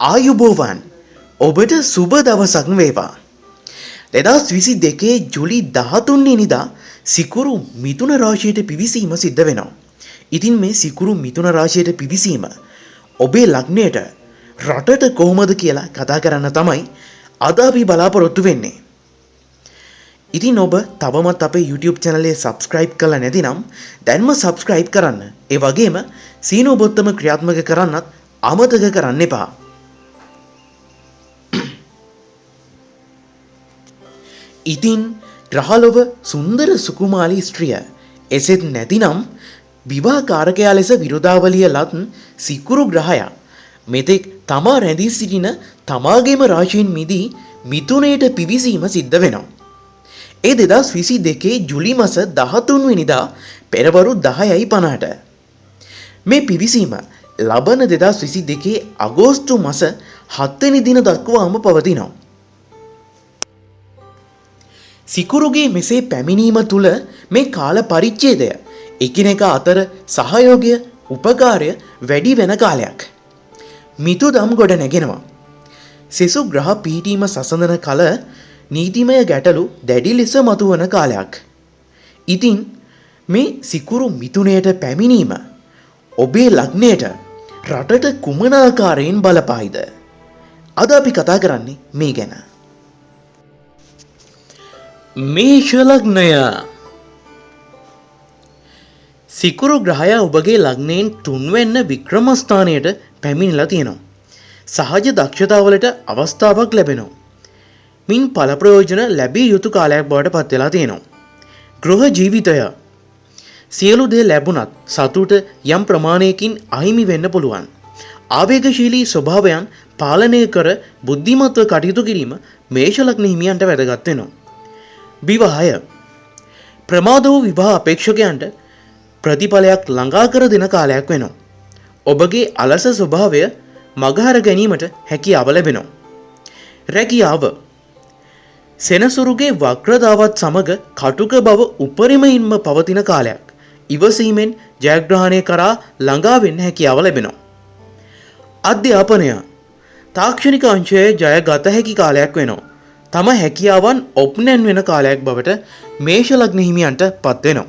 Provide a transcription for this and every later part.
ආයුබෝවන් ඔබට සුබ දවසක් වේවා. 2022 ජුලි 13 වෙනිදා සිකුරු මිථුන රාශියට පිවිසීම සිද්ධ වෙනවා. ඉතින් මේ සිකුරු මිථුන රාශියට පිවිසීම ඔබේ ලග්නයට රටට කොහොමද කියලා කතා කරන්න තමයි අද අපි බලාපොරොත්තු වෙන්නේ. ඉතින් ඔබ තවමත් අපේ YouTube channel එක subscribe කරලා නැතිනම් දැන්ම subscribe කරන්න. ඒ වගේම සීනෝ බොත්තම ක්‍රියාත්මක කරන්නත් අමතක කරන්න එපා. ඉතින් ග්‍රහලොව සුන්දර සුකුමාලී ස්ත්‍රිය එසෙත් නැතිනම් විවාහකාරකයා ලෙස විරුදාවලිය ලත් සිකුරු ග්‍රහයා මෙතෙක් තමා රැඳී සිටින තමාගේම රාශියෙන් මිදී මිථුනයට පිවිසීම සිද්ධ වෙනවා. ඒ 2022 ජුලි මාස 13 වෙනිදා පෙරවරු 10:50ට මේ පිවිසීම ලබන 2022 අගෝස්තු මාස 7 වෙනි දින දක්වාම පවතිනවා. සිකුරුගේ මෙසේ පැමිණීම තුළ මේ කාල පරිච්ඡේදය එකිනෙකා අතර සහයෝගය උපකාරය වැඩි වෙන කාලයක්. මිතුදම් ගොඩ නැගෙනවා. සෙසු ග්‍රහ පීඨීම සසඳන කල නීතිමය ගැටලු දැඩි ලෙස මතුවන කාලයක්. ඉතින් මේ සිකුරු මිථුනයට පැමිණීම ඔබේ ලග්නයට රටට කුමන ආකාරයෙන් බලපායිද? අද අපි කතා කරන්නේ මේ ගැන. මේෂ ලග්නය. සිකුරු ග්‍රහය ඔබගේ ලග්නයෙන් තුන්වැන්න වික්‍රම ස්ථානයට පැමිණිලා තියෙනවා. සහජ දක්ෂතාවලට අවස්ථාවක් ලැබෙනවා. මින් ඵල ප්‍රයෝජන ලැබිය යුතු කාලයක් බවට පත් වෙලා තියෙනවා. ගෘහ ජීවිතය සියලු දේ ලැබුණත් සතුට යම් ප්‍රමාණයකින් අහිමි වෙන්න පුළුවන්. ආවේගශීලී ස්වභාවයන් පාලනය කර බුද්ධිමත්ව කටයුතු කිරීම මේෂ ලග්න හිමියන්ට වැදගත් වෙනවා. විවාහය ප්‍රමාද වූ විවාහ අපේක්ෂකයන්ට ප්‍රතිඵලයක් ළඟා කර දෙන කාලයක් වෙනවා. ඔබගේ අලස ස්වභාවය මගහර ගැනීමට හැකියාව ලැබෙනවා. රැකියාව සෙනසුරුගේ වක්‍රතාවත් සමග කටුක බව උපරිමයින්ම පවතින කාලයක්. ඉවසීමෙන් ජයග්‍රහණය කරා ළඟා වෙන්න හැකියාව ලැබෙනවා. අධ්‍යාපනය තාක්ෂණික අංශයේ ජය ගත හැකි කාලයක් වෙනවා. තම හැකියාවන් ඔප්නැන් වෙන කාලයක් බවට මේෂ ලග්න හිමියන්ට පත් වෙනවා.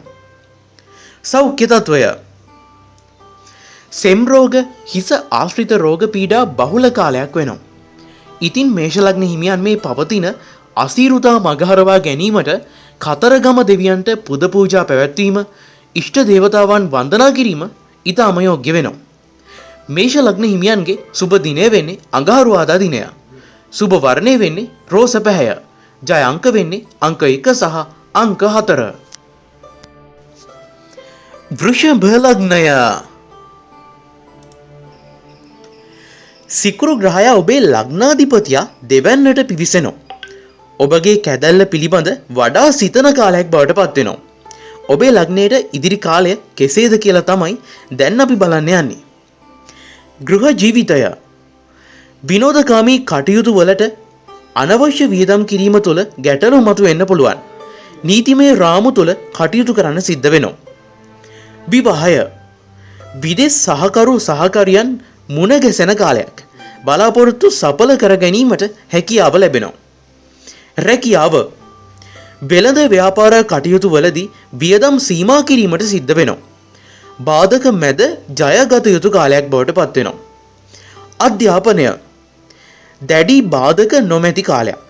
සෞඛ්‍ය තත්වය සෙම් රෝග හිස ආශ්‍රිත රෝග පීඩා බහුල කාලයක් වෙනවා. ඉතින් මේෂ ලග්න හිමියන් මේ පවතින අසීරුතා මගහරවා ගැනීමට කතරගම දෙවියන්ට පුද පූජා පැවැත්වීම, ඉෂ්ට දේවතාවන් වන්දනා කිරීම ඉතාම යෝග්‍ය වෙනවා. මේෂ ලග්න හිමියන්ගේ සුබ දිනය වෙන්නේ අඟහරුවාදා දිනය. සුබ වර්ණය වෙන්නේ රෝස පැහැය. ජය අංක වෙන්නේ අංක 1 සහ අංක 4. වෘෂභ ලග්නය. සිකුරු ග්‍රහය ඔබේ ලග්නාධිපතියා දෙවැන්නට පිවිසෙනවා. ඔබගේ කැදැල්ල පිළිබඳ වඩා සිතන කාලයක් බවට පත් වෙනවා. ඔබේ ලග්නයට ඉදිරි කාලය කෙසේද කියලා තමයි දැන් අපි බලන්න යන්නේ. ගෘහ ජීවිතය විනෝදකාමී කටයුතු වලට අනවශ්‍ය වියදම් කිරීම තුළ ගැටලු මතුවෙන්න පුළුවන්. නීතිමය රාමු තුළ කටයුතු කරන්න සිද්ධ වෙනවා. විවාහය විදේශ සහකරු සහකාරියන් මුණ ගැසෙන කාලයක්. බලාපොරොත්තු සඵල කර ගැනීමට හැකියාව ලැබෙනවා. රැකියාව වෙළඳ ව්‍යාපාර කටයුතු වලදී වියදම් සීමා කිරීමට සිද්ධ වෙනවා. බාධක මැද ජයගත යුතු කාලයක් බවට පත් වෙනවා. අධ්‍යාපනය දැඩි බාධක නොමැති කාලයක්.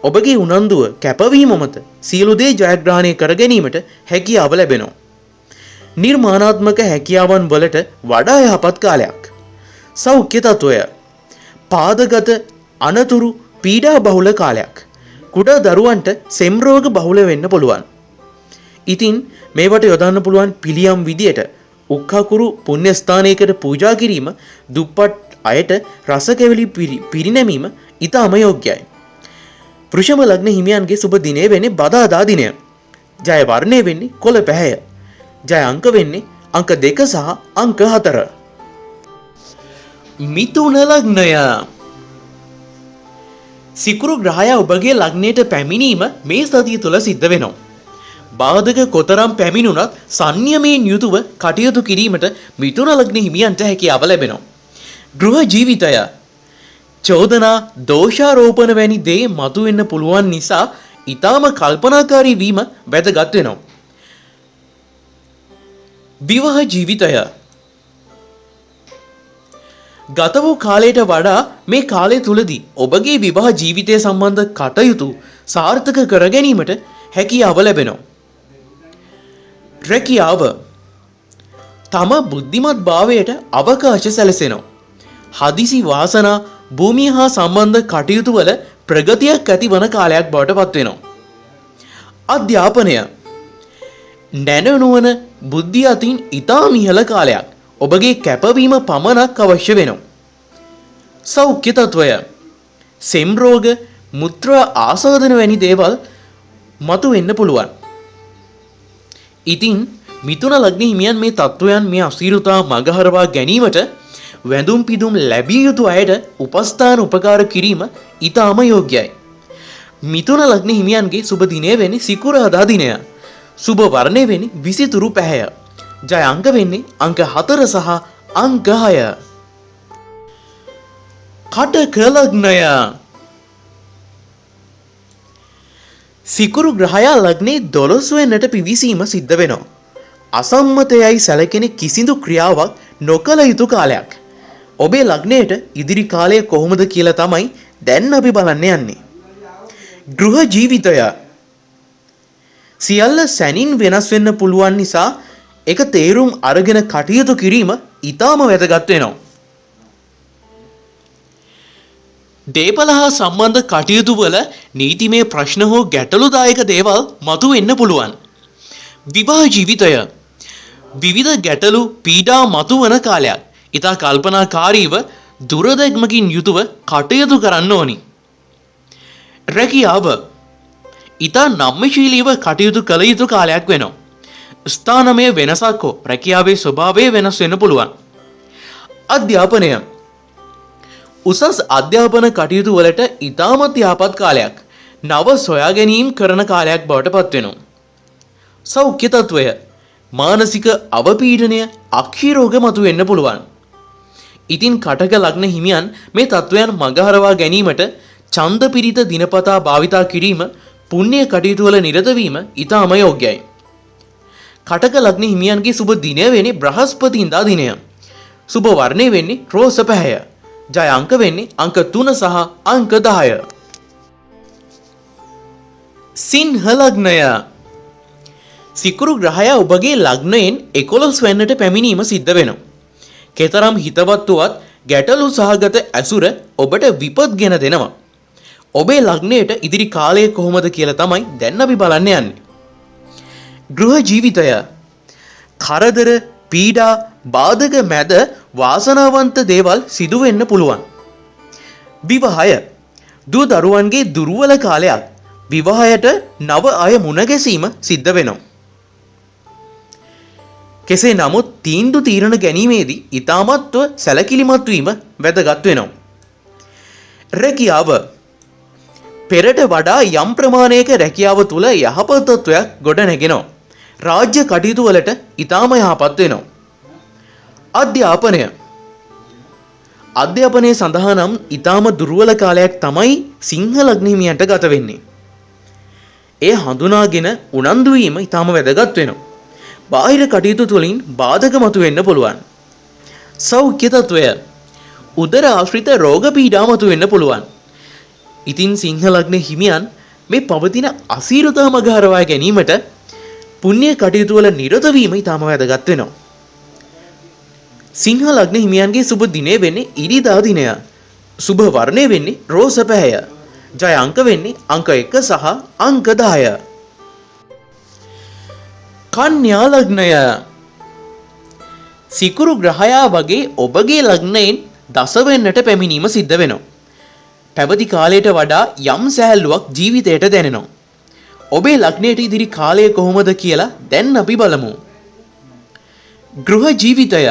ඔබගේ උනන්දුව කැපවීම මත සියලු දේ ජයග්‍රහණය කර ගැනීමට හැකියාව ලැබෙනවා. නිර්මාණාත්මක හැකියාවන් වලට වඩා යහපත් කාලයක්. සෞඛ්‍ය තත්වය පාදගත අනතුරු පීඩා බහුල කාලයක්. කුඩා දරුවන්ට සෙම් රෝග බහුල වෙන්න පුළුවන්. ඉතින් මේවට යොදන්න පුළුවන් පිළියම් විදියට උක්කකුරු පුණ්‍ය ස්ථානයකට පූජා කිරීම, දුප්පත් අයට රස කැවිලි පිරිනැමීම ඉතාම යෝග්‍යයි. වෘෂභ ලග්න හිමියන්ගේ සුබ දිනය වෙන්නේ බදාදා දිනය. ජය වර්ණය වෙන්නේ කොළ පැහැය. ජය අංක වෙන්නේ අංක 2 සහ අංක 4. මිථුන ලග්නය. සිකුරු ග්‍රහය ඔබගේ ලග්නයට පැමිණීම මේ සතිය තුළ සිද්ධ වෙනවා. බාධක කොතරම් පැමිණුණත් සංයමයෙන් යුතුව කටයුතු කිරීමට මිථුන ලග්න හිමියන්ට හැකියාව ලැබෙනවා. ගෘහ ජීවිතය චෝදනා දෝෂාරෝපණ වැනි දේ මතුවෙන්න පුළුවන් නිසා ඊටාම කල්පනාකාරී වීම වැදගත් වෙනවා. විවාහ ජීවිතය ගත වූ කාලයට වඩා මේ කාලය තුලදී ඔබගේ විවාහ ජීවිතය සම්බන්ධ කටයුතු සාර්ථක කර ගැනීමට හැකියාව ලැබෙනවා. රැකියාව තම බුද්ධිමත් භාවයට අවකාශ සැලසෙනවා. හදිසි වාසනා භූමිය හා සම්බන්ධ කටයුතු වල ප්‍රගතියක් ඇතිවන කාලයක් බවට පත් වෙනවා. අධ්‍යාපනය නැනනුවන බුද්ධිය අතින් ඉතාම ඉහළ කාලයක්. ඔබගේ කැපවීම පමණක් අවශ්‍ය වෙනවා. සෞඛ්‍ය තත්වය සෙම් රෝග, මුත්‍රා ආසාදන වැනි දේවල් මතුවෙන්න පුළුවන්. ඉතින් මිථුන ලග්න හිමියන් මේ තත්වයන් මේ අසීරුතා මගහරවා ගැනීමට වැඳුම් පිදුම් ලැබිය යුතු අයට උපස්ථාන උපකාර කිරීම ඉතාම යෝග්‍යයි. මිථුන ලග්න හිමියන්ගේ සුබ දිනය වෙන්නේ සිකුරාදා දිනය. සුබ වර්ණය වෙන්නේ විසිතුරු පැහැය. ජය අංක වෙන්නේ අංක 4 සහ අංක 6. කටක ලග්නය සිකුරු ග්‍රහයා ලග්නේ 12 වෙනිට පිවිසීම සිද්ධ වෙනවා. අසම්මතයයි සැලකෙන කිසිදු ක්‍රියාවක් නොකළ යුතු කාලයක්. ඔබේ ලග්නයට ඉදිරි කාලය කොහොමද කියලා තමයි දැන් අපි බලන්න යන්නේ. ගෘහ ජීවිතය සියල්ල සැනින් වෙනස් වෙන්න පුළුවන් නිසා එක තේරුම් අරගෙන කටයුතු කිරීම ඉතාම වැදගත් වෙනවා. දේපල හා සම්බන්ධ කටයුතු වල නීතිමය ප්‍රශ්න හෝ ගැටලුදායක දේවල් මතුවෙන්න පුළුවන්. විවාහ ජීවිතය විවිධ ගැටලු පීඩා මතුවන කාලයක්. ඉතා කල්පනාකාරීව දුරදැක්මකින් යුතුව කටයුතු කරන්න ඕනි. රැකියාව ඉතා නම්‍යශීලීව කටයුතු කළ යුතු කාලයක් වෙනවා. ස්ථානමය වෙනසක් හෝ රැකියාවේ ස්වභාවය වෙනස් වෙන්න පුළුවන්. අධ්‍යාපනය උසස් අධ්‍යාපන කටයුතු වලට ඉතාමත් යහපත් කාලයක්. නව සොයා ගැනීම් කරන කාලයක් බවට පත් වෙනවා. සෞඛ්‍ය තත්වය මානසික අවපීඩනය අක්ෂි රෝග මතුවෙන්න පුළුවන්. ඉතින් කටක ලග්න හිමියන් මේ තත්වයන් මගහරවා ගැනීමට ඡන්ද පිරිත දිනපතා භාවිතා කිරීම පුණ්‍ය කටයුතු වල නිරත වීම ඉතාම යෝග්‍යයි. කටක ලග්න හිමියන්ගේ සුබ දිනය වෙන්නේ බ්‍රහස්පතින්දා දිනය. සුබ වර්ණය වෙන්නේ රෝස පැහැය. ජය අංක වෙන්නේ අංක 3 සහ අංක 10. සිංහ ලග්නය සිකුරු ග්‍රහයා ඔබගේ ලග්නයෙන් 11 වෙනිට පැමිණීම සිද්ධ වෙනවා. කතරම් හිතවත් වුවත් ගැටලු සහගත ඇසුර ඔබට විපත් ගෙන දෙනවා. ඔබේ ලග්නයට ඉදිරි කාලය කොහොමද කියලා තමයි දැන් අපි බලන්න යන්නේ. ගෘහ ජීවිතය කරදර පීඩා බාධක මැද වාසනාවන්ත දේවල් සිදු වෙන්න පුළුවන්. විවාහය දූ දරුවන්ගේ දුර්වල කාලයක්. විවාහයට නව අය මුණ ගැසීම සිද්ධ වෙනවා. කෙසේ නමුත් තීන්දුව తీරන ගැනීමේදී ඊ타මත්ව සැලකිලිමත් වීම වැදගත් වෙනවා. රැකියාව පෙරට වඩා යම් ප්‍රමාණයක රැකියාව තුල යහපත් තත්වයක් ගොඩ නැගෙනවා. රාජ්‍ය කටයුතු වලට ඊටාම යහපත් වෙනවා. අධ්‍යාපනය සඳහා නම් ඊටාම දුර්වල කාලයක් තමයි සිංහ ලග්න හිමියන්ට ගත වෙන්නේ. ඒ හඳුනාගෙන උනන්දු වීම ඊටාම වැදගත් වෙනවා. බාහිර කටයුතු තුලින් බාධක මතුවෙන්න පුළුවන්. සෞඛ්‍ය තත්වය උදර ආශ්‍රිත රෝග පීඩා මතුවෙන්න පුළුවන්. ඉතින් සිංහ ලග්න හිමියන් මේ පවතින අසීරුතා මගහරවා ගැනීමට පුණ්‍ය කටයුතු වල නිරත වීම ඉතාම වැදගත් වෙනවා. සිංහ ලග්න හිමියන්ගේ සුබ දිනය වෙන්නේ ඉරිදා දිනය. සුබ වර්ණය වෙන්නේ රෝස පැහැය. ජය අංක වෙන්නේ අංක 1 සහ අංක 10. කන්‍යා ලග්නය සිකුරු ග්‍රහයා වගේ ඔබගේ ලග්නයෙන් දස වෙන්නට පැමිණීම සිද්ධ වෙනවා. පැවති කාලයට වඩා යම් සැහැල්ලුවක් ජීවිතයට දැනෙනවා. ඔබේ ලග්නයට ඉදිරි කාලය කොහොමද කියලා දැන් අපි බලමු. ගෘහ ජීවිතය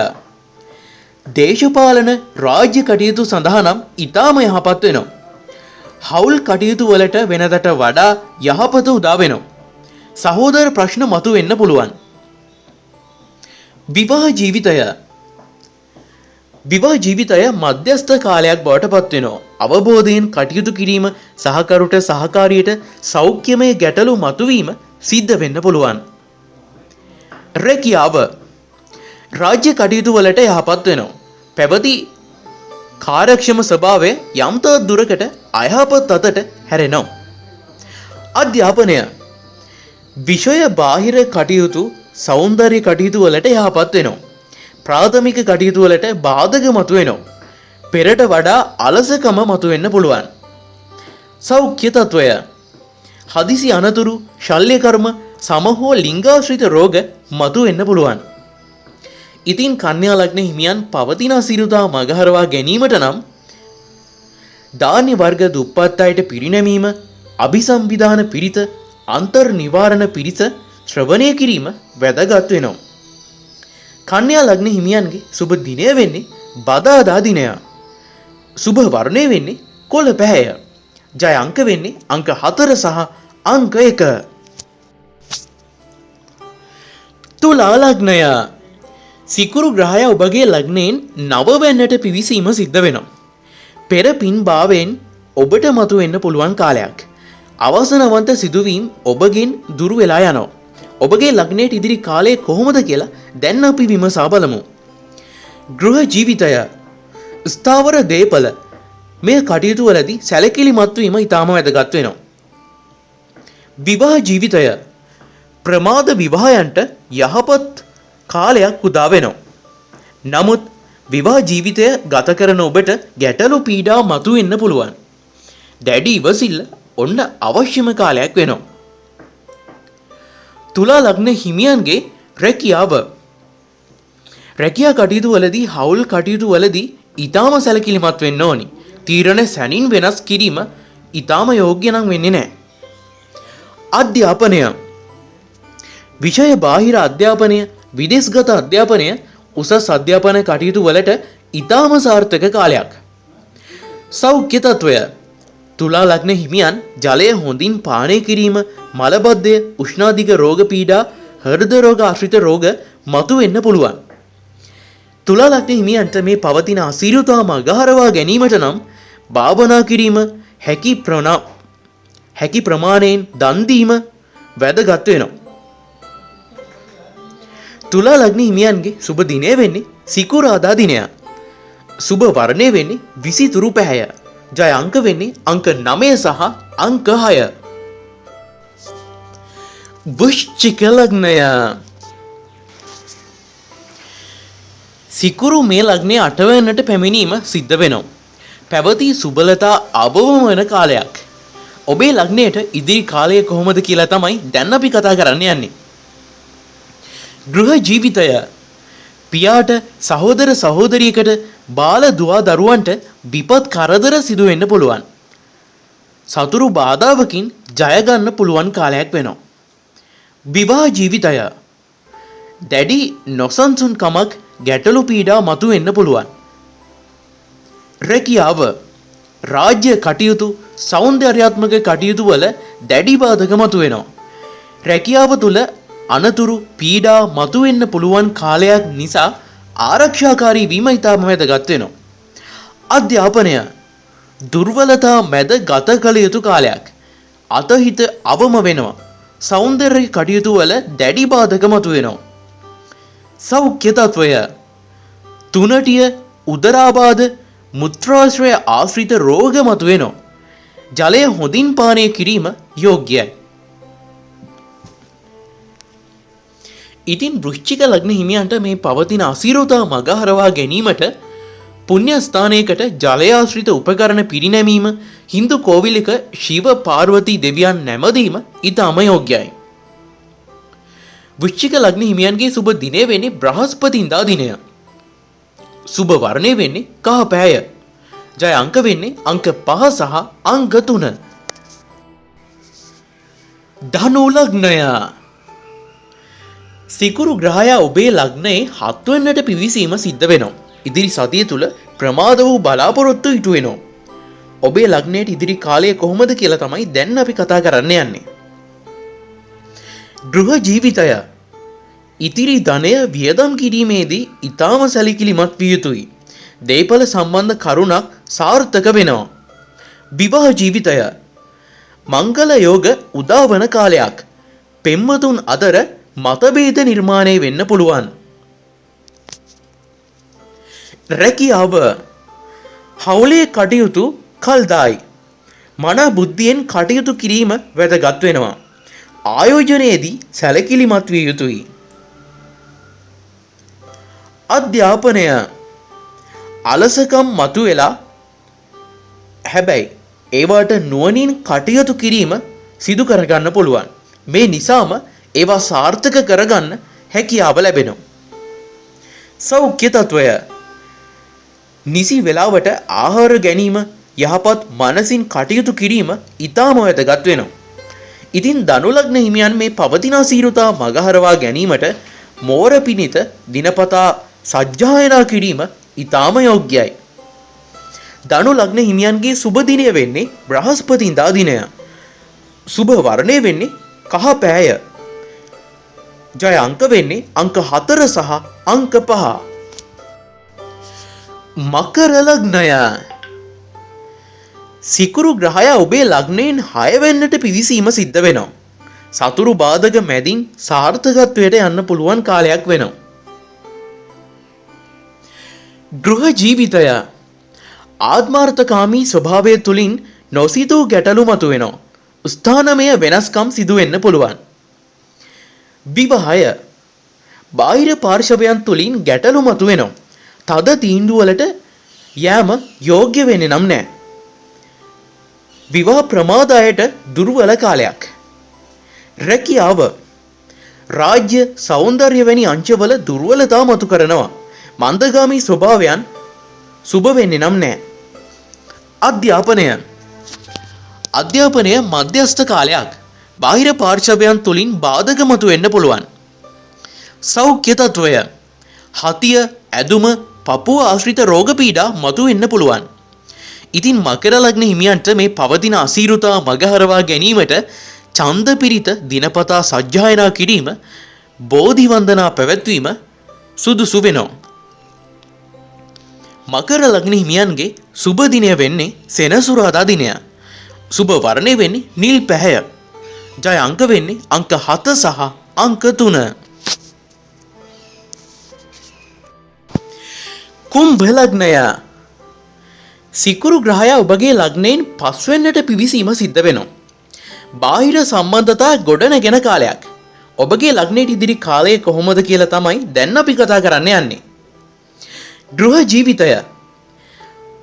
දේශපාලන රාජ්‍ය කටයුතු සඳහා නම් ඉතාම යහපත් වෙනවා. හවුල් කටයුතු වලට වෙනදට වඩා යහපත උදා වෙනවා. සහෝදර ප්‍රශ්න මතුවෙන්න පුළුවන්. විවාහ ජීවිතය විවාහ ජීවිතය මධ්‍යස්ථ කාලයක් බවට පත් වෙනවා. අවබෝධයෙන් කටයුතු කිරීම සහකරුට සහකාරියට සෞඛ්‍යමය ගැටලු මතුවීම සිද්ධ වෙන්න පුළුවන්. රැකියාව රාජ්‍ය කටයුතු වලට යහපත් වෙනවා. පැවති කාර්යක්ෂම ස්වභාවය යම් තාක් දුරකට අයහපත් අතට හැරෙනවා. අධ්‍යාපනය විෂය බාහිර කටයුතු සෞන්දර්ය කටයුතු වලට යහපත් වෙනවා. ප්‍රාථමික කටයුතු වලට බාධක මතුවෙනවා. පෙරට වඩා අලසකම මතුවෙන්න පුළුවන්. සෞඛ්‍ය තත්වය හදිසි අනතුරු ශල්‍ය කර්ම සම හෝ ලිංගාශ්‍රිත රෝග මතුවෙන්න පුළුවන්. ඉතින් කන්‍යා ලග්න හිමියන් පවතින අසිරුතා මගහරවා ගැනීමට නම් ධාන්‍ය වර්ග දුප්පත් අයට පිරිනැමීම, අභිසම්විධාන පිරිත, අන්තර් නිවාරණ පිරිස ශ්‍රවණය කිරීම වැදගත් වෙනවා. කන්‍යා ලග්න හිමියන්ගේ සුබ දිනය වෙන්නේ බදාදා දිනය. සුබ වර්ණය වෙන්නේ කොළ පැහැය. ජය අංක වෙන්නේ අංක 4 සහ අංක 1. තුලා ලග්නය සිකුරු ග්‍රහය ඔබගේ ලග්නයෙන් නව වෙන්නට පිවිසීම සිද්ධ වෙනවා. පෙර පින් භාවයෙන් ඔබට මතුවෙන්න පුළුවන් කාලයක්. අවසනවන්ත සිදුවීම් ඔබගෙන් දුරු වෙලා යනවා. ඔබගේ ලග්නයට ඉදිරි කාලය කොහොමද කියලා දැන් අපි විමසා බලමු. ගෘහ ජීවිතය ස්ථාවර දේපල මේ කටයුතු වලදී සැලකිලිමත් වීම ඉතාම වැදගත් වෙනවා. විවාහ ජීවිතය ප්‍රමාද විවාහයන්ට යහපත් කාලයක් උදා වෙනවා. නමුත් විවාහ ජීවිතය ගත කරන ඔබට ගැටලු පීඩා මතුවෙන්න පුළුවන්. දැඩි ඉවසිල්ල ඔන්න අවශ්‍යම කාලයක් වෙනවා. තුලා ලග්න හිමියන්ගේ රැකියාව රැකියා කටයුතු වලදී හවුල් කටයුතු වලදී ඊටාම සැලකිලිමත් වෙන්න ඕනි. තීරණ සැනින් වෙනස් කිරීම ඊටාම යෝග්‍ය නම් වෙන්නේ නැහැ. අධ්‍යාපනය විෂය බාහිර අධ්‍යාපනය, විදේශගත අධ්‍යාපනය, උසස් අධ්‍යාපන කටයුතු වලට ඊටාම සාර්ථක කාලයක්. සෞඛ්‍ය තත්වය තුලා ලග්න හිමියන් ජලය හොඳින් පානය කිරීම, මලබද්ධය, උෂ්ණාධික රෝග පීඩා, හෘද රෝග ආශ්‍රිත රෝග මතුවෙන්න පුළුවන්. තුලා ලග්න හිමියන්ට මේ පවතින අසීරුතා මගහරවා ගැනීමට නම් භාවනා කිරීම, හැකි ප්‍රමාණයෙන් දන් දීම වැදගත් වෙනවා. තුලා ලග්න හිමියන්ගේ සුබ දිනය වෙන්නේ සිකුරාදා දිනය. සුබ වර්ණය වෙන්නේ විසිතුරු පැහැය. ජය අංක වෙන්නේ අංක 9 සහ අංක 6. වෘශ්චික ලග්නය සිකුරු මේ ලග්නයේ 8 වෙනිට පැමිණීම සිද්ධ වෙනවා. පැවති සුබලතා අවම වන කාලයක්. ඔබේ ලග්නයට ඉදිරි කාලය කොහොමද කියලා තමයි දැන් අපි කතා කරන්න යන්නේ. ගෘහ ජීවිතය පියාට සහෝදර සහෝදරියකට බාල දුවා දරුවන්ට විපත් කරදර සිදු වෙන්න පුළුවන්. සතුරු බාධාවකින් ජය ගන්න පුළුවන් කාලයක් වෙනවා. විවාහ ජීවිතය දැඩි නොසන්සුන්කමක් ගැටලු පීඩා මතුවෙන්න පුළුවන්. රැකියාව රාජ්‍ය කටයුතු සෞන්දර්යාත්මක කටයුතු වල දැඩි බාධක මතුවෙනවා. රැකියාව තුල අනතුරු පීඩා මතුවෙන්න පුළුවන් කාලයක් නිසා ආරක්ෂාකාරී වීම ඉතාම වැදගත් වෙනවා. අධ්‍යාපනය දුර්වලතා මැද ගත කළ යුතු කාලයක්. අතහිත අවම වෙනවා. සෞන්දර්ය කටයුතු වල දැඩි බාධක මතුවෙනවා. සෞඛ්‍ය තත්වය තුනටිය උදරාබාධ මුත්‍රාශ්‍රය ආශ්‍රිත රෝග මතුවෙනවා. ජලය හොඳින් පානය කිරීම යෝග්‍යයි. ඉතින් වෘශ්චික ලග්න හිමියන්ට මේ පවතින අසීරුතා මගහරවා ගැනීමට පුණ්‍ය ස්ථානයකට ජලය ආශ්‍රිත උපකරණ පිරිනැමීම, හින්දු කෝවිලක ශිව පාර්වතී දෙවියන් නැමදීම ඉතාම යෝග්‍යයි. වෘශ්චික ලග්න හිමියන්ගේ සුබ දිනය වෙන්නේ බ්‍රහස්පතින්දා දිනය. සුබ වර්ණය වෙන්නේ කහ පැහැය. ජය අංක වෙන්නේ අංක 5 සහ අංක 3. ධනු ලග්නය සිකුරු ග්‍රහය ඔබේ ලග්නයේ 7 වෙනිට පිවිසීම සිද්ධ වෙනවා. ඉදිරි සතිය තුල ප්‍රමාද වූ බලාපොරොත්තු ඉටු වෙනවා. ඔබේ ලග්නයට ඉදිරි කාලය කොහොමද කියලා තමයි දැන් අපි කතා කරන්න යන්නේ. ගෘහ ජීවිතය ඉතිරි ධනය වියදම් කිරීමේදී ඊටම සැලකිලිමත් විය යුතුයි. දේපල සම්බන්ධ කරුණක් සාර්ථක වෙනවා. විවාහ ජීවිතය මංගල යෝග උදාවන කාලයක්. පෙම්වතුන් අතර මතභේද නිර්මාණය වෙන්න පුළුවන්. රැකියාව හවුලේ කටයුතු කල්දායි. මන බුද්ධියෙන් කටයුතු කිරීම වැදගත් වෙනවා. ආයෝජනයේදී සැලකිලිමත් විය යුතුයි. අධ්‍යාපනය අලසකම් මතුවෙලා හැබැයි ඒවට නුවණින් කටයුතු කිරීම සිදු කරගන්න පුළුවන්. මේ නිසාම ඒවා සාර්ථක කරගන්න හැකියාව ලැබෙනවා. සෞඛ්‍ය තත්වය නිසි වේලාවට ආහාර ගැනීම යහපත් මනසින් කටයුතු කිරීම ඊටම වැදගත් වෙනවා. ඉතින් ධනු ලග්න හිමියන් මේ පවතින අසීරුතා මගහරවා ගැනීමට මෝර පිණිත දිනපතා සජ්ජායනා කිරීම ඊටම යෝග්‍යයි. ධනු ලග්න හිමියන්ගේ සුබ දිනය වෙන්නේ බ්‍රහස්පතින්දා දිනය. සුබ වර්ණය වෙන්නේ කහ පෑය. ජය අංක වෙන්නේ අංක 4 සහ අංක 5. මකර ලග්නය සිකුරු ග්‍රහය ඔබේ ලග්නයෙන් 6 වෙන්නට පිවිසීම සිද්ධ වෙනවා. සතුරු බාධක මැදින් සාර්ථකත්වයට යන්න පුළුවන් කාලයක් වෙනවා. ගෘහ ජීවිතය ආත්මාර්ථකාමී ස්වභාවය තුළින් නොසිතූ ගැටලු මතුවෙනවා. ස්ථානමය වෙනස්කම් සිදු වෙන්න පුළුවන්. විවාහය බාහිර පාර්ශවයන් තුළින් ගැටලු මතුවෙනවා. තද තීන්දුවලට යෑම යෝග්‍ය වෙන්නේ නම් නැහැ. විවාහ ප්‍රමාදයට දුර්වල කාලයක්. රැකියාව රාජ්‍ය සෞන්දර්ය වැනි අංශවල දුර්වලතා මතු කරනවා. මන්දගාමී ස්වභාවයන් සුබ වෙන්නේ නම් නැහැ. අධ්‍යාපනය මධ්‍යස්ථ කාලයක්. බාහිර පාර්ශවයන් තුළින් බාධක මතුවෙන්න පුළුවන්. සෞඛ්‍ය තත්වය හතිය ඇදුම පපුව ආශ්‍රිත රෝග පීඩා මතුවෙන්න පුළුවන්. ඉතින් මකර ලග්න හිමියන්ට මේ පවතින අසීරුතා මගහරවා ගැනීමට ඡන්ද පිරිත දිනපතා සජ්ජායනා කිරීම බෝධි වන්දනා පැවැත්වීම සුදුසු වෙනවා. මකර ලග්න හිමියන්ගේ සුබ දිනය වෙන්නේ සෙනසුරාදා දිනය. සුබ වර්ණය වෙන්නේ නිල් පැහැය. ජය අංක වෙන්නේ අංක 7 සහ අංක 3. කුම්භ ලග්නය සිකුරු ග්‍රහය ඔබගේ ලග්නයෙන් 5 වෙන්නට පිවිසීම සිද්ධ වෙනවා. බාහිර සම්බන්ධතා ගොඩනගෙන කාලයක්. ඔබගේ ලග්නයේ ඉදිරි කාලය කොහොමද කියලා තමයි දැන් අපි කතා කරන්න යන්නේ. ගෘහ ජීවිතය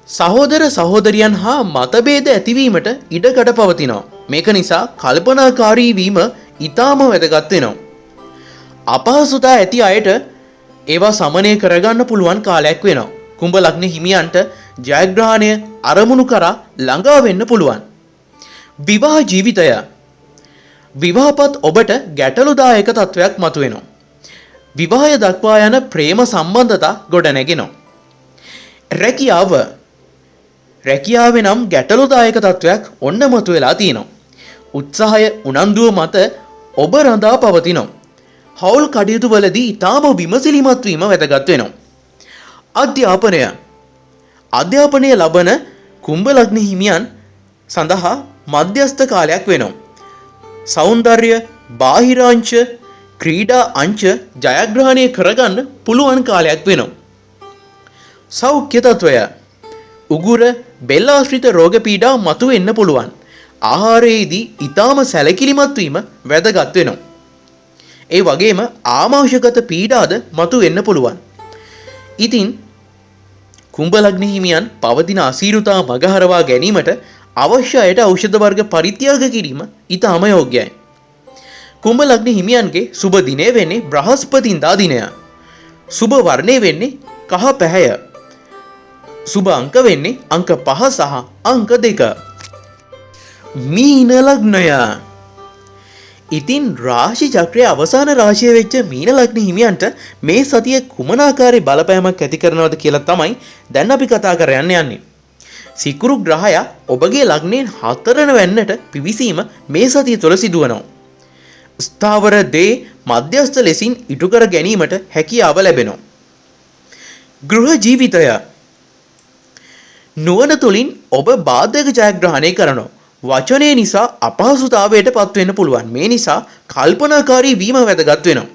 සහෝදර සහෝදරියන් හා මතභේද ඇතිවීමට ඉඩකඩ පවතිනවා. මේක නිසා කල්පනාකාරී වීම ඊටම වැදගත් වෙනවා. අපහසුතා ඇති අයට ඒවා සමනය කරගන්න පුළුවන් කාලයක් වෙනවා. කුම්භ ලග්න හිමියන්ට ජයග්‍රහණය අරමුණු කරා ළඟා වෙන්න පුළුවන්. විවාහ ජීවිතය විවාහපත් ඔබට ගැටලුදායක තත්වයක් මතුවෙනවා. විවාහය දක්වා යන ප්‍රේම සම්බන්ධතා ගොඩනැගෙනවා. රැකියාවේ නම් ගැටලුදායක තත්වයක් ඔන්න මතුවලා තියෙනවා. උත්සාහය උනන්දුව මත ඔබ රඳා පවතිනවා. හවුල් කටයුතු වලදී ඊටම විමසිලිමත් වීම වැදගත් වෙනවා. අධ්‍යාපනය ලබන කුම්භ ලග්න හිමියන් සඳහා මධ්‍යස්ථ කාලයක් වෙනවා. සෞන්දර්ය, බාහිරාංශ, ක්‍රීඩා අංශ ජයග්‍රහණය කරගන්න පුළුවන් කාලයක් වෙනවා. සෞඛ්‍ය තත්වය උගුර, බෙල්ල ආශ්‍රිත රෝග පීඩා මතුවෙන්න පුළුවන්. ආහාරයේදී ඊටම සැලකිලිමත් වීම වැදගත් වෙනවා. ඒ වගේම ආමාශයගත පීඩාද මතුවෙන්න පුළුවන්. ඉතින් කුම්භ ලග්න හිමියන් පවතින අසීරුතා මගහරවා ගැනීමට අවශ්‍ය අයට ඖෂධ වර්ග පරිත්‍යාග කිරීම ඊටම යෝග්‍යයි. කුම්භ ලග්න හිමියන්ගේ සුබ දිනය වෙන්නේ බ්‍රහස්පතින්දා දිනය. සුබ වර්ණය වෙන්නේ කහ පැහැය. සුබ අංක වෙන්නේ අංක 5 සහ අංක 2. මීන ලග්නය ඉතින් රාශි චක්‍රයේ අවසාන රාශිය වෙච්ච මීන ලග්න හිමියන්ට මේ සතිය කුමන ආකාරයේ බලපෑමක් ඇති කරනවද කියලා තමයි දැන් අපි කතා කරන්න යන්නේ. සිකුරු ග්‍රහය ඔබගේ ලග්නයෙන් 4 වෙන්නට පිවිසීම මේ සතිය තුළ සිදුවනවා. ස්ථාවර දේ මධ්‍යස්ථ ලෙසින් ඉටු කර ගැනීමට හැකියාව ලැබෙනවා. ගෘහ ජීවිතය නුවණ තුලින් ඔබ බාධක ජයග්‍රහණය කරනවා. වචනය නිසා අපහසුතාවයට පත් වෙන්න පුළුවන්. මේ නිසා කල්පනාකාරී වීම වැදගත් වෙනවා.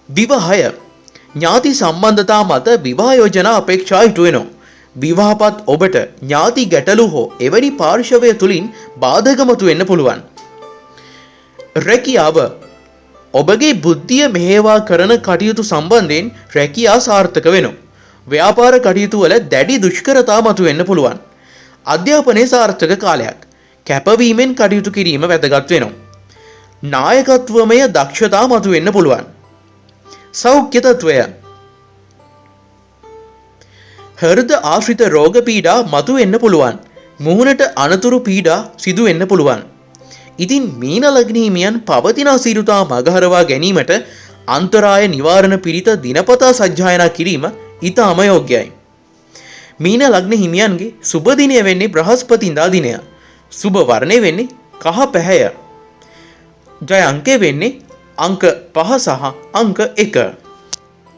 විවාහය ඥාති සම්බන්ධතා මත විවාහ යෝජනා අපේක්ෂා ඉටු වෙනවා. විවාහපත් ඔබට ඥාති ගැටලු හෝ එවැනි පාර්ශවය තුලින් බාධක මතුවෙන්න පුළුවන්. රැකියාව ඔබගේ බුද්ධිය මෙහෙවා කරන කටයුතු සම්බන්ධයෙන් රැකියාව සාර්ථක වෙනවා. ව්‍යාපාර කටයුතු වල දැඩි දුෂ්කරතා මතුවෙන්න පුළුවන්. අධ්‍යාපනයේ සාර්ථක කාලයක්. කැපවීමෙන් කටයුතු කිරීම වැදගත් වෙනවා. නායකත්වමය දක්ෂතා මතුවෙන්න පුළුවන්. සෞඛ්‍ය තත්වය හෘද ආශ්‍රිත රෝග පීඩා මතුවෙන්න පුළුවන්. මුහුණට අනතුරු පීඩා සිදු වෙන්න පුළුවන්. ඉතින් මීන ලග්න හිමියන් පවතින අසීරුතා මගහරවා ගැනීමට අන්තරාය නිවාරණ පිරිත දිනපතා සජ්ජායනා කිරීම ඉතාම යෝග්‍යයි. මීන ලග්න හිමියන්ගේ සුබ දිනය වෙන්නේ බ්‍රහස්පතින්දා දිනය. සුබ වර්ණය වෙන්නේ කහ පැහැය. ජය අංකය වෙන්නේ අංක 5 සහ අංක 1.